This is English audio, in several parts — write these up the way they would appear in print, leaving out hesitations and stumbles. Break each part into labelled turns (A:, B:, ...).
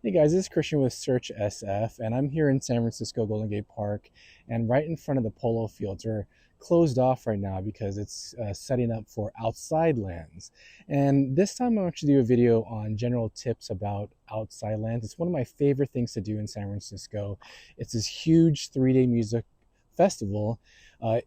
A: Hey guys, this is Christian with Search SF, and I'm here in San Francisco Golden Gate Park, and right in front of the polo fields are closed off right now because it's setting up for outside lands. And this time I want to do a video on general tips about outside lands. It's one of my favorite things to do in San Francisco. It's this huge 3-day music festival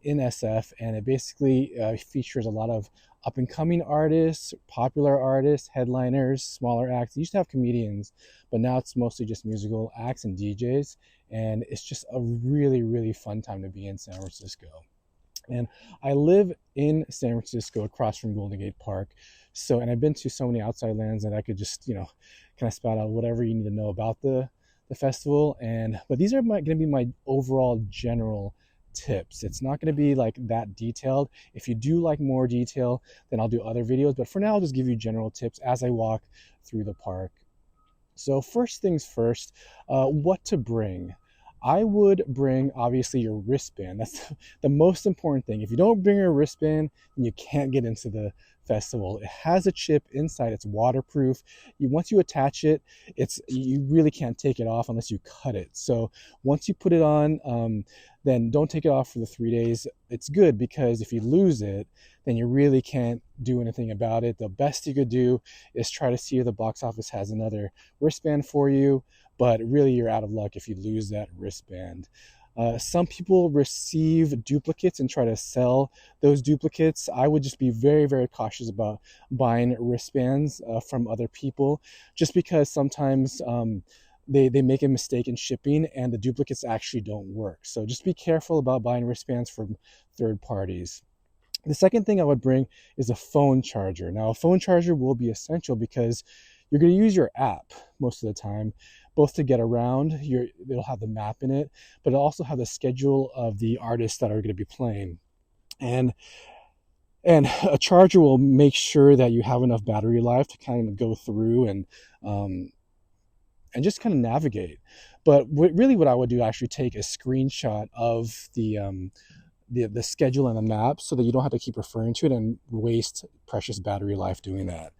A: in SF, and it basically features a lot of up and coming artists, popular artists, headliners, smaller acts. It used to have comedians, but now it's mostly just musical acts and DJs. And it's just a really, really fun time to be in San Francisco. And I live in San Francisco across from Golden Gate Park. So, and I've been to so many outside lands that I could just, kind of spout out whatever you need to know about the festival. But these are going to be my overall general tips. It's not going to be like that detailed. If you do like more detail, then I'll do other videos. But for now, I'll just give you general tips as I walk through the park. So first things first, what to bring. I would bring obviously your wristband. That's the most important thing. If you don't bring your wristband, then you can't get into the festival. It has a chip inside. It's waterproof. Once you attach it, you really can't take it off unless you cut it. So once you put it on, then don't take it off for the 3 days. It's good because if you lose it, then you really can't do anything about it. The best you could do is try to see if the box office has another wristband for you, but really you're out of luck if you lose that wristband. Some people receive duplicates and try to sell those duplicates. I would just be very, very cautious about buying wristbands from other people, just because sometimes they make a mistake in shipping and the duplicates actually don't work. So just be careful about buying wristbands from third parties. The second thing I would bring is a phone charger. Now, a phone charger will be essential because you're going to use your app most of the time, both to get around. It'll have the map in it, but it'll also have the schedule of the artists that are going to be playing. And a charger will make sure that you have enough battery life to kind of go through and just kind of navigate. But what I would do, actually take a screenshot of the schedule and the map so that you don't have to keep referring to it and waste precious battery life doing that.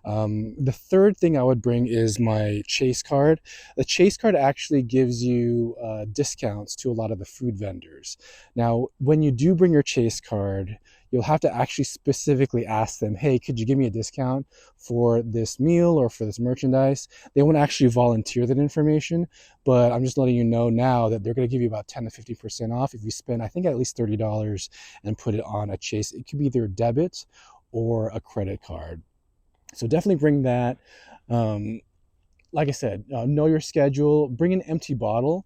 A: The third thing I would bring is my Chase card. The Chase card actually gives you discounts to a lot of the food vendors. Now, when you do bring your Chase card, you'll have to actually specifically ask them, hey, could you give me a discount for this meal or for this merchandise? They won't actually volunteer that information, but I'm just letting you know now that they're going to give you about 10 to 50% off if you spend, I think, at least $30 and put it on a Chase. It could be either a debit or a credit card. So definitely bring that. Like I said, know your schedule. Bring an empty bottle.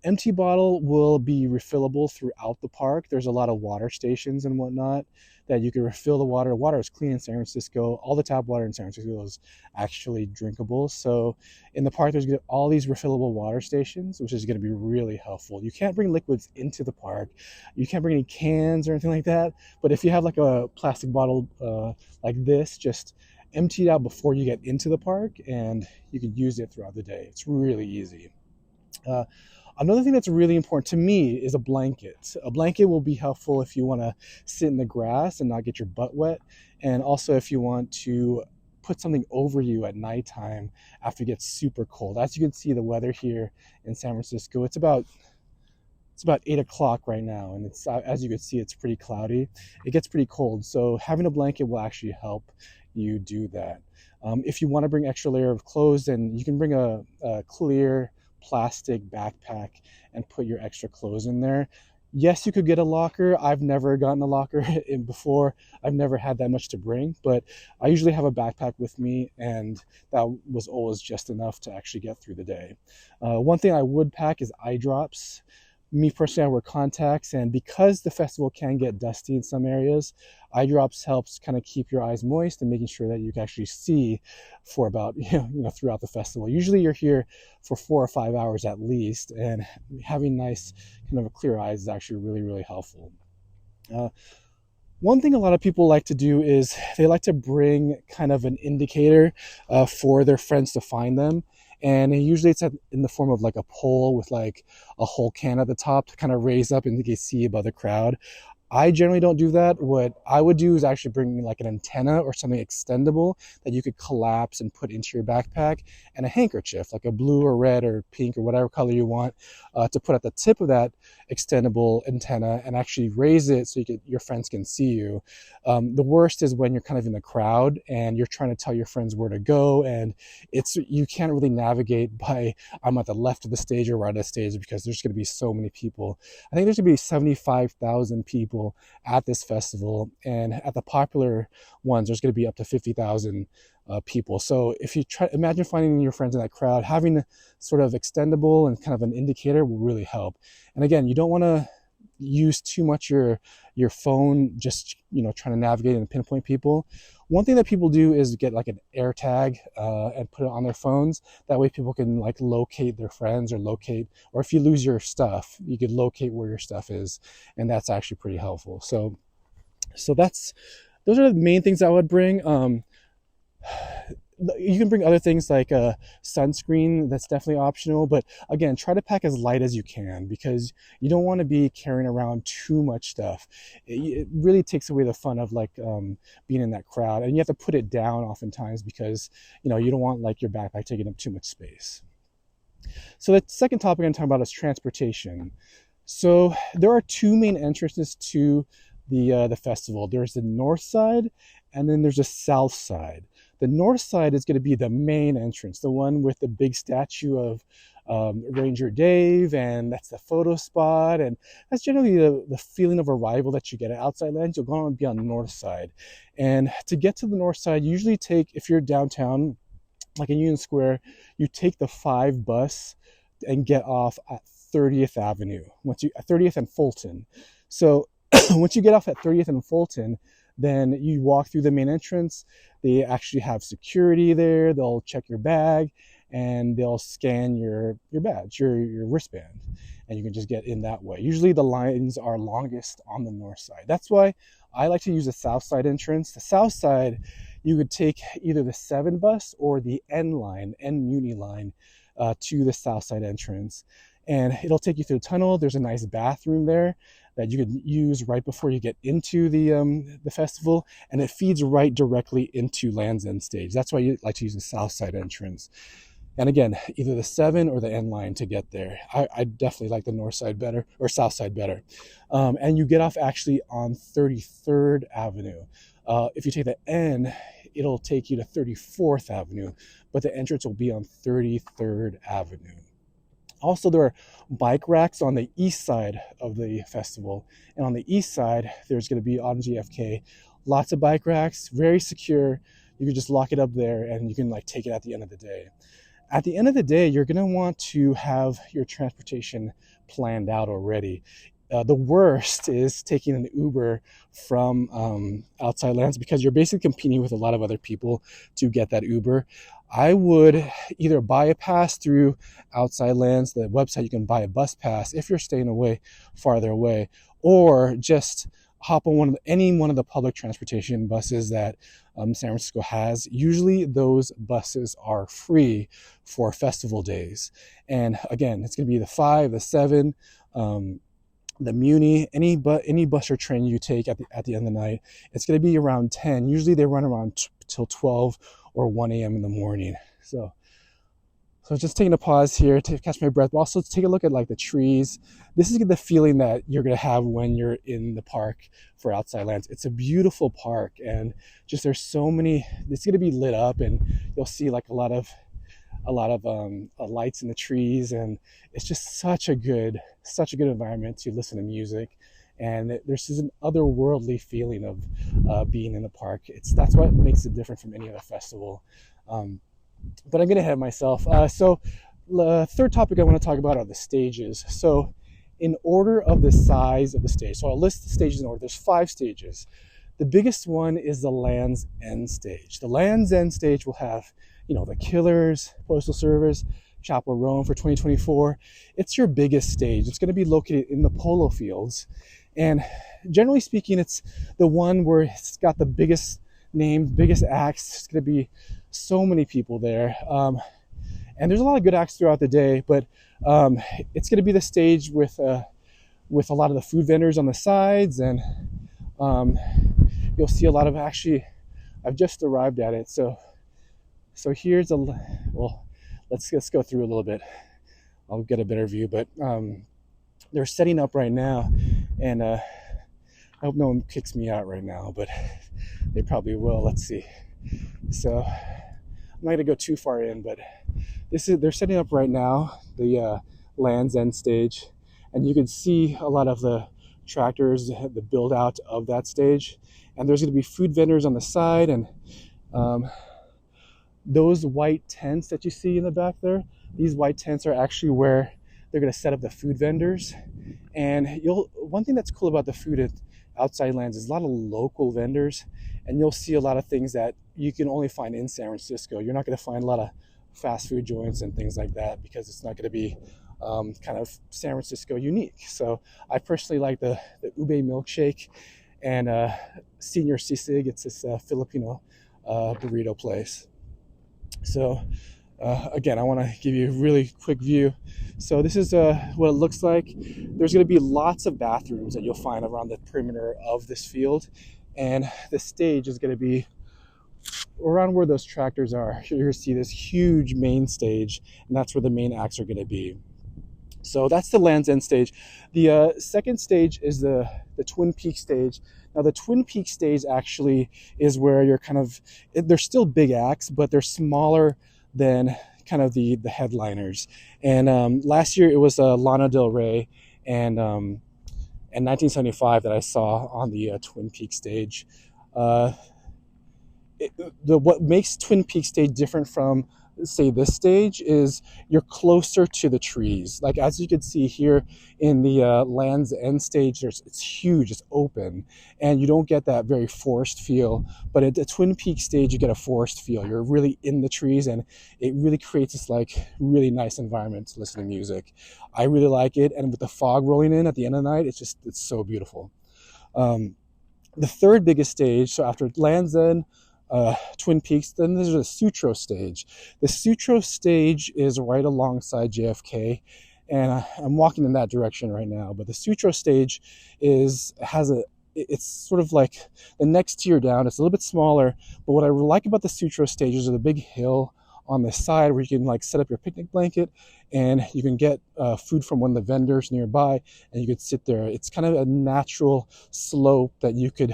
A: Empty bottle will be refillable throughout the park. There's a lot of water stations and whatnot that you can refill the water. Water is clean in San Francisco. All the tap water in San Francisco is actually drinkable. So in the park, there's going to be all these refillable water stations, which is going to be really helpful. You can't bring liquids into the park. You can't bring any cans or anything like that. But if you have like a plastic bottle like this, just empty it out before you get into the park and you can use it throughout the day. It's really easy. Another thing that's really important to me is a blanket. A blanket will be helpful if you want to sit in the grass and not get your butt wet, and also if you want to put something over you at nighttime after it gets super cold. As you can see, the weather here in San Francisco, it's about 8 o'clock right now, and as you can see, it's pretty cloudy. It gets pretty cold, so having a blanket will actually help you do that. If you want to bring extra layer of clothes, then you can bring a clear plastic backpack and put your extra clothes in there. Yes, you could get a locker. I've never gotten a locker in before. I've never had that much to bring, but I usually have a backpack with me, and that was always just enough to actually get through the day. One thing I would pack is eye drops. Me personally, I wear contacts, and because the festival can get dusty in some areas, eye drops helps kind of keep your eyes moist and making sure that you can actually see for about throughout the festival. Usually you're here for 4 or 5 hours at least, and having nice kind of a clear eyes is actually really, really helpful. One thing a lot of people like to do is they like to bring kind of an indicator for their friends to find them. And usually it's in the form of like a pole with like a whole can at the top to kind of raise up and you can see above the crowd. I generally don't do that. What I would do is actually bring like an antenna or something extendable that you could collapse and put into your backpack, and a handkerchief, like a blue or red or pink or whatever color you want, to put at the tip of that extendable antenna and actually raise it so your friends can see you. The worst is when you're kind of in the crowd and you're trying to tell your friends where to go, and you can't really navigate by I'm at the left of the stage or right of the stage because there's going to be so many people. I think there's going to be 75,000 people at this festival, and at the popular ones, there's going to be up to 50,000 people. So if you imagine finding your friends in that crowd, having sort of extendable and kind of an indicator will really help. And again, you don't want to use too much your phone just trying to navigate and pinpoint people. One thing that people do is get like an air tag and put it on their phones. That way people can like locate their friends, or if you lose your stuff, you could locate where your stuff is, and that's actually pretty helpful. So those are the main things I would bring. You can bring other things like sunscreen. That's definitely optional, but again, try to pack as light as you can because you don't want to be carrying around too much stuff. It really takes away the fun of like being in that crowd, and you have to put it down oftentimes because you don't want like your backpack taking up too much space. So the second topic I'm talking about is transportation. So there are two main entrances to the festival. There's the north side, and then there's a south side. The north side is going to be the main entrance, the one with the big statue of Ranger Dave, and that's the photo spot, and that's generally the feeling of arrival that you get at Outside Lands. You'll go on and be on the north side. And to get to the north side, you usually if you're downtown, like in Union Square, you take the 5 bus and get off at 30th Avenue, 30th and Fulton. So once you get off at 30th and Fulton, then you walk through the main entrance. They actually have security there. They'll check your bag and they'll scan your badge, your wristband, and you can just get in that way. Usually the lines are longest on the north side. That's why I like to use the south side entrance. The south side, you could take either the 7 bus or the N Muni line to the south side entrance. And it'll take you through the tunnel. There's a nice bathroom there that you could use right before you get into the festival, and it feeds right directly into Land's End stage. That's why you like to use the south side entrance. And again, either the 7 or the N line to get there. I definitely like the north side better, or south side better. And you get off actually on 33rd Avenue. If you take the N, it'll take you to 34th Avenue, but the entrance will be on 33rd Avenue. Also, there are bike racks on the east side of the festival. And on the east side, there's going to be on GFK, lots of bike racks, very secure. You can just lock it up there and you can like take it at the end of the day. At the end of the day, you're going to want to have your transportation planned out already. The worst is taking an Uber from Outside Lands because you're basically competing with a lot of other people to get that Uber. I would either buy a pass through Outside Lands, the website. You can buy a bus pass if you're staying farther away, or just hop on any one of the public transportation buses that San Francisco has. Usually those buses are free for festival days. And again, it's going to be the 5, the 7, the Muni, any bus or train you take at the end of the night. It's going to be around 10. Usually they run around till 12 or 1 a.m. in the morning. So just taking a pause here to catch my breath, but also to take a look at like the trees. This is the feeling that you're going to have when you're in the park for Outside Lands. It's a beautiful park, and just there's so many. It's going to be lit up, and you'll see like a lot of lights in the trees, and it's just such a good environment to listen to music. And there's just an otherworldly feeling of being in the park. That's what makes it different from any other festival. But I'm going to head myself. So the third topic I want to talk about are the stages. So in order of the size of the stage. So I'll list the stages in order. There's 5 stages. The biggest one is the Land's End stage. The Land's End stage will have, the Killers, Postal Service, Chaparral Roan for 2024. It's your biggest stage. It's going to be located in the Polo Fields. And generally speaking, it's the one where it's got the biggest names, biggest acts. It's going to be so many people there. And there's a lot of good acts throughout the day, but it's going to be the stage with with a lot of the food vendors on the sides, and um, you'll see a lot of, actually, I've just arrived at it. So here's well, let's go through a little bit. I'll get a better view, but they're setting up right now, and I hope no one kicks me out right now, but they probably will. Let's see. So I'm not gonna go too far in, but they're setting up right now the Land's End stage, and you can see a lot of the tractors, the build out of that stage, and there's going to be food vendors on the side, and those white tents that you see in the back there, these white tents are actually where they're going to set up the food vendors. And one thing that's cool about the food at Outside Lands is a lot of local vendors, and you'll see a lot of things that you can only find in San Francisco. You're not going to find a lot of fast food joints and things like that because it's not going to be kind of San Francisco unique. So I personally like the ube milkshake and Senor Sisig. It's this Filipino burrito place. So again, I want to give you a really quick view. So this is what it looks like. There's going to be lots of bathrooms that you'll find around the perimeter of this field, and the stage is going to be around where those tractors are. You're going to see this huge main stage, and that's where the main acts are going to be. So that's the Land's End stage. The second stage is the Twin Peaks stage. Now the Twin Peaks stage actually is where you're they're still big acts, but they're smaller than kind of the headliners. And last year it was Lana Del Rey and 1975 that I saw on the Twin Peaks stage. What makes Twin Peaks stage different from, say, this stage is you're closer to the trees. Like as you can see here in the Land's End stage, it's huge, it's open, and you don't get that very forest feel. But at the Twin Peaks stage, you get a forest feel. You're really in the trees, and it really creates this like really nice environment to listen to music. I really like it, and with the fog rolling in at the end of the night, it's so beautiful. The third biggest stage, so after Land's End, Twin Peaks, then there's the Sutro stage. The Sutro stage is right alongside JFK, and I'm walking in that direction right now. But the Sutro stage it's sort of like the next tier down. It's a little bit smaller, but what I like about the Sutro stage is the big hill on the side where you can like set up your picnic blanket, and you can get food from one of the vendors nearby, and you could sit there. It's kind of a natural slope that you could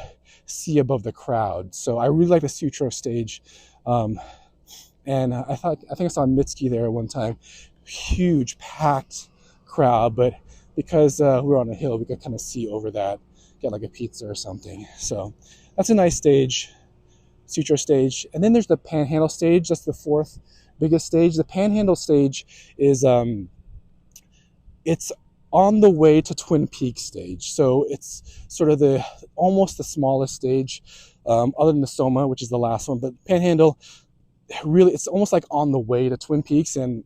A: see above the crowd. So I really like the Sutro stage. And I think I saw Mitski there one time. Huge packed crowd, but because we're on a hill, we could kind of see over that, get like a pizza or something. So that's a nice stage, Sutro stage. And then there's the Panhandle stage. That's the fourth biggest stage. The Panhandle stage is it's on the way to Twin Peaks stage. So it's sort of almost the smallest stage, other than the Soma, which is the last one. But Panhandle, really, it's almost like on the way to Twin Peaks, and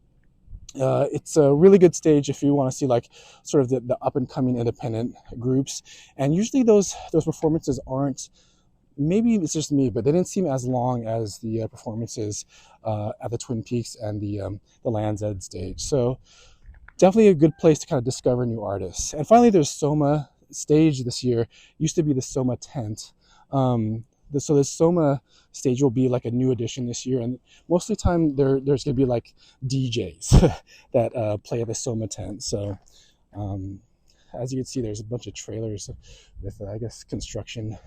A: it's a really good stage if you want to see like sort of the up and coming independent groups. And usually those performances aren't, maybe it's just me, but they didn't seem as long as the performances at the Twin Peaks and the Land's End stage. So definitely a good place to kind of discover new artists. And finally, there's Soma stage this year. It used to be the Soma tent. So the Soma stage will be like a new addition this year, and most of the time there's going to be like DJs that play at the Soma tent. So as you can see, there's a bunch of trailers with I guess construction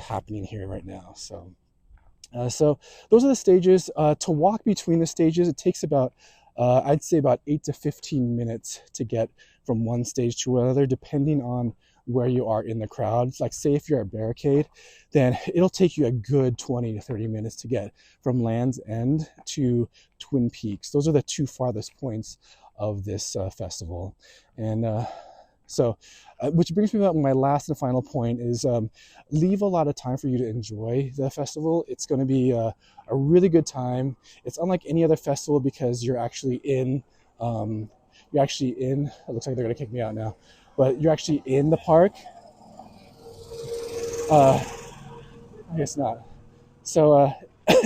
A: happening here right now. So those are the stages. To walk between the stages, it takes about I'd say about 8 to 15 minutes to get from one stage to another, depending on where you are in the crowd. Like say if you're at Barricade, then it'll take you a good 20 to 30 minutes to get from Land's End to Twin Peaks. Those are the two farthest points of this festival. And which brings me up to my last and final point is leave a lot of time for you to enjoy the festival. It's going to be a really good time. It's unlike any other festival because you're actually in, it looks like they're going to kick me out now, but you're actually in the park. I guess not. So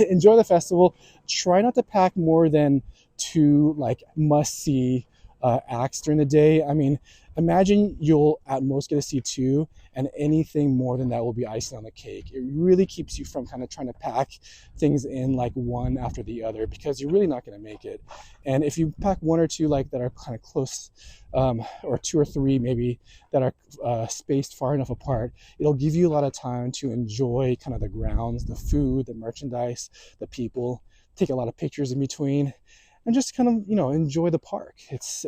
A: enjoy the festival. Try not to pack more than 2 like must-see acts during the day. I mean, Imagine you'll at most get to see two, and anything more than that will be icing on the cake. It really keeps you from kind of trying to pack things in like one after the other, because you're really not going to make it. And if you pack one or two like that are kind of close, or two or three maybe that are spaced far enough apart, it'll give you a lot of time to enjoy kind of the grounds, the food, the merchandise, the people, take a lot of pictures in between, and just kind of, enjoy the park. This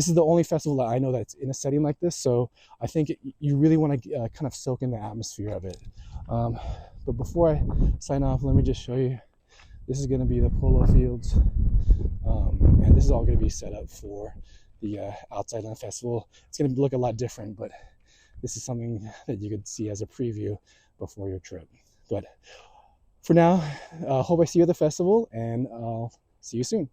A: is the only festival that I know that's in a setting like this, so I think you really want to kind of soak in the atmosphere of it. But before I sign off, let me just show you. This is going to be the polo fields, and this is all going to be set up for the Outside Land Festival. It's going to look a lot different, but this is something that you could see as a preview before your trip. But for now, hope I see you at the festival, and I'll see you soon.